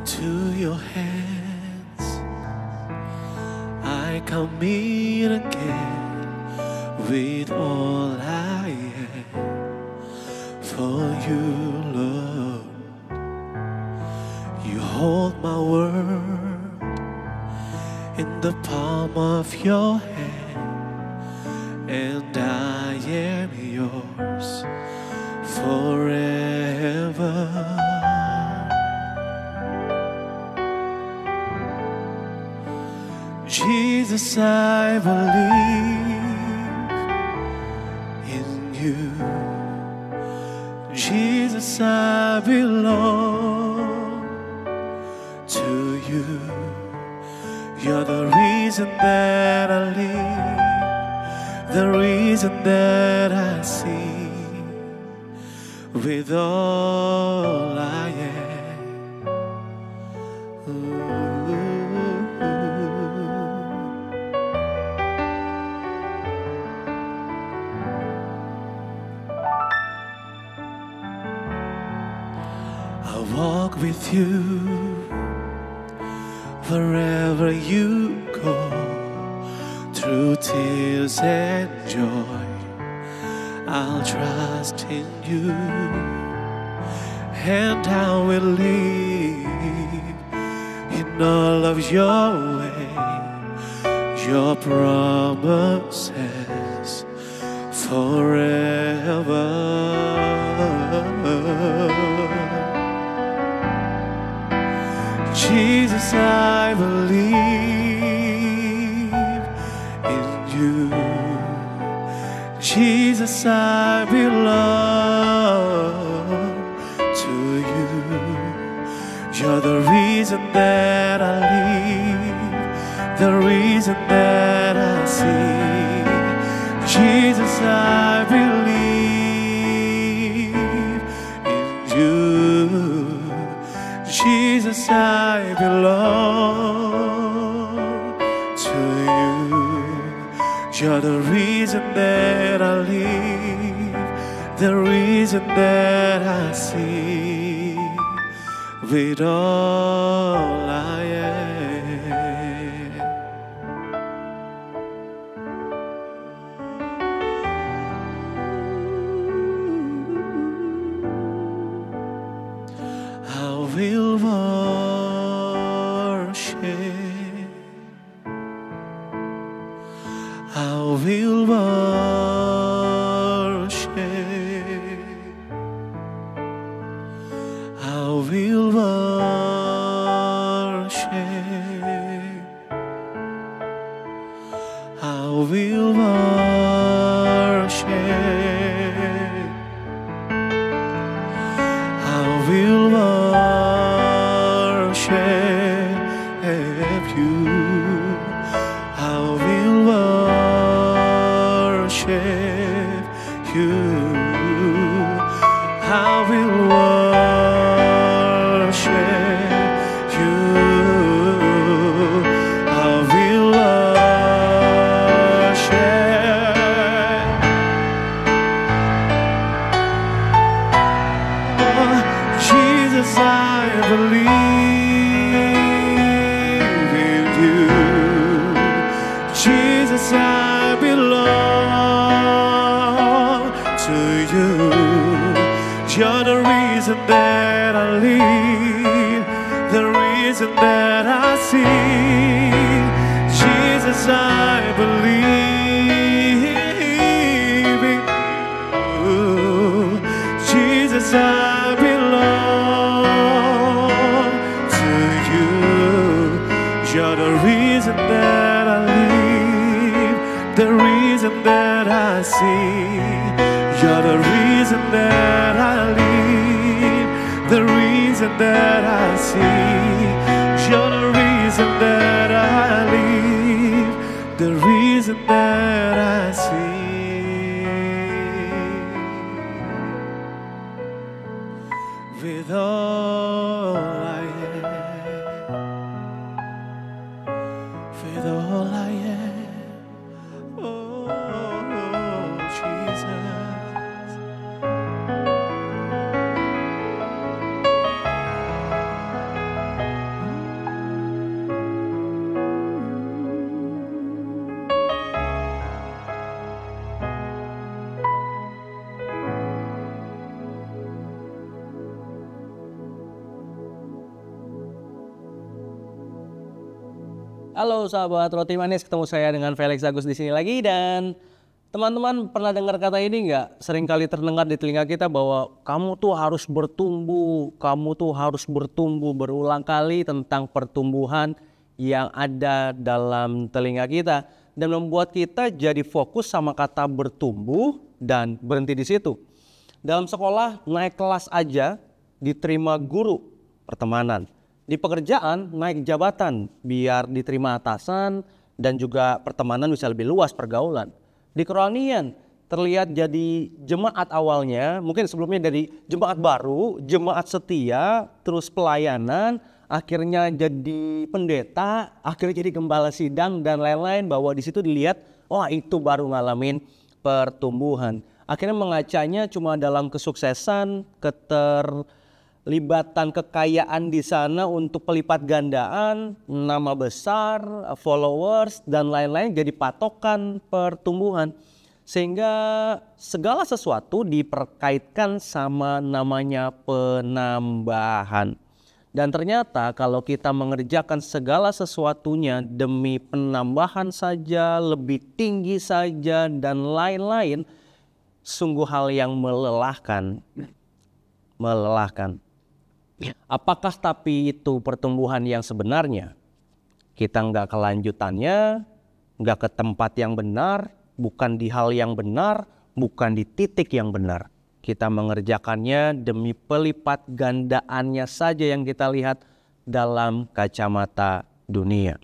into your hands. I commit again with all I am for you, Lord. You hold my world in the palm of your hand, and I am yours forever. Jesus, I believe in you. Jesus, I belong to you. You're the reason that I live, the reason that I see, with all I am. I'll walk with you wherever you go, through tears and joy. I'll trust in you, and I will live in all of your ways, your promises forever. Jesus, I believe in you. Jesus, I belong to you. You're the reason that I live, the reason that I see. Jesus, I believe in you. Jesus, I belong to you. You're the reason that I live, the reason that I see, with all I am. I will worship, I will worship, I will worship, I will worship, I will worship you. I will worship you. I will worship you. I will worship. Oh, Jesus, I believe in you. Jesus, I belong to you. You're the reason that I live, the reason that I see. Jesus, I believe in you. Jesus, I belong to you. You're the reason that I live, the reason that I see. You're the reason that I live, the reason that I see. You're the reason that I live, the reason that I see. With all I am, with all I am, oh Jesus. Halo sahabat Roti Manis, ketemu saya dengan Felix Agus di sini lagi. Dan teman-teman pernah dengar kata ini nggak? Sering kali terdengar di telinga kita bahwa kamu tuh harus bertumbuh, kamu tuh harus bertumbuh. Berulang kali tentang pertumbuhan yang ada dalam telinga kita dan membuat kita jadi fokus sama kata bertumbuh dan berhenti di situ. Dalam sekolah naik kelas aja diterima guru pertemanan. Di pekerjaan naik jabatan biar diterima atasan dan juga pertemanan bisa lebih luas pergaulan. Di kerohanian terlihat jadi jemaat awalnya, mungkin sebelumnya dari jemaat baru, jemaat setia, terus pelayanan, akhirnya jadi pendeta, akhirnya jadi gembala sidang dan lain-lain, bahwa di situ dilihat, wah itu baru ngalamin pertumbuhan. Akhirnya mengacanya cuma dalam kesuksesan, keterlibatan kekayaan di sana untuk pelipat gandaan, nama besar, followers dan lain-lain jadi patokan pertumbuhan. Sehingga segala sesuatu diperkaitkan sama namanya penambahan. Dan ternyata kalau kita mengerjakan segala sesuatunya demi penambahan saja, lebih tinggi saja dan lain-lain, sungguh hal yang melelahkan. Apakah tapi itu pertumbuhan yang sebenarnya? Kita nggak kelanjutannya, nggak ke tempat yang benar, bukan di hal yang benar, bukan di titik yang benar. Kita mengerjakannya demi pelipat gandaannya saja yang kita lihat dalam kacamata dunia.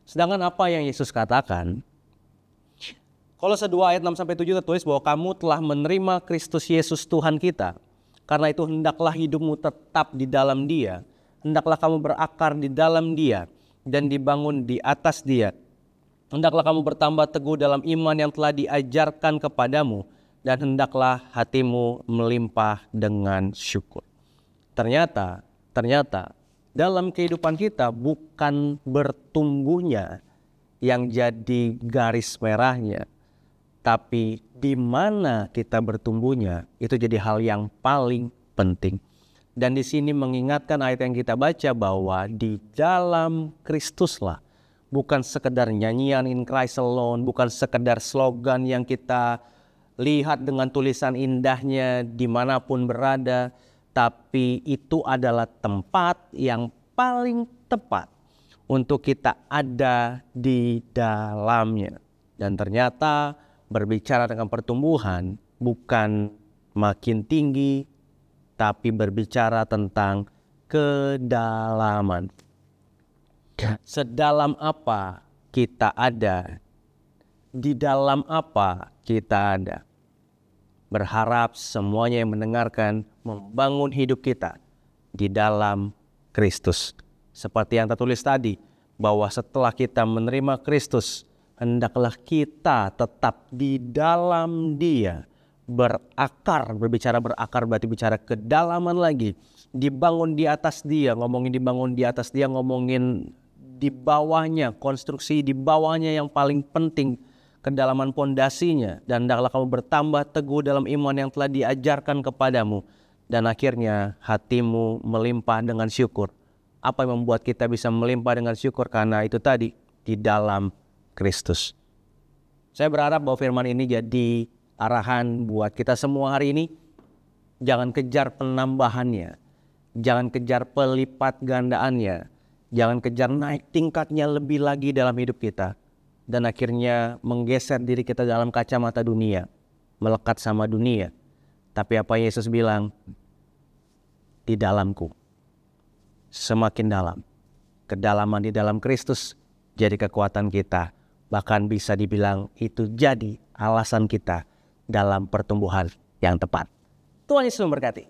Sedangkan apa yang Yesus katakan? Kolose 2 ayat 6-7 tertulis bahwa kamu telah menerima Kristus Yesus Tuhan kita. Karena itu hendaklah hidupmu tetap di dalam Dia. Hendaklah kamu berakar di dalam Dia dan dibangun di atas Dia. Hendaklah kamu bertambah teguh dalam iman yang telah diajarkan kepadamu. Dan hendaklah hatimu melimpah dengan syukur. Ternyata dalam kehidupan kita bukan bertumbuhnya yang jadi garis merahnya. Tapi di mana kita bertumbuhnya itu jadi hal yang paling penting. Dan di sini mengingatkan ayat yang kita baca bahwa di dalam Kristuslah, bukan sekedar nyanyian in Christ alone, bukan sekedar slogan yang kita lihat dengan tulisan indahnya dimanapun berada, tapi itu adalah tempat yang paling tepat untuk kita ada di dalamnya. Dan ternyata berbicara dengan pertumbuhan bukan makin tinggi, tapi berbicara tentang kedalaman. Sedalam apa kita ada, di dalam apa kita ada. Berharap semuanya yang mendengarkan membangun hidup kita di dalam Kristus. Seperti yang tertulis tadi, bahwa setelah kita menerima Kristus, hendaklah kita tetap di dalam Dia, berakar. Berbicara berakar berarti bicara kedalaman lagi. Dibangun di atas Dia, ngomongin dibangun di atas Dia, ngomongin di bawahnya, konstruksi di bawahnya yang paling penting, kedalaman pondasinya. Dan hendaklah kamu bertambah teguh dalam iman yang telah diajarkan kepadamu. Dan akhirnya hatimu melimpah dengan syukur. Apa yang membuat kita bisa melimpah dengan syukur? Karena itu tadi, di dalam Kristus. Saya berharap bahwa firman ini jadi arahan buat kita semua hari ini. Jangan kejar penambahannya. Jangan kejar pelipat gandaannya. Jangan kejar naik tingkatnya lebih lagi dalam hidup kita. Dan akhirnya menggeser diri kita dalam kacamata dunia, melekat sama dunia. Tapi apa Yesus bilang? Di dalamku, semakin dalam. Kedalaman di dalam Kristus jadi kekuatan kita. Bahkan bisa dibilang itu jadi alasan kita dalam pertumbuhan yang tepat. Tuhan Yesus memberkati.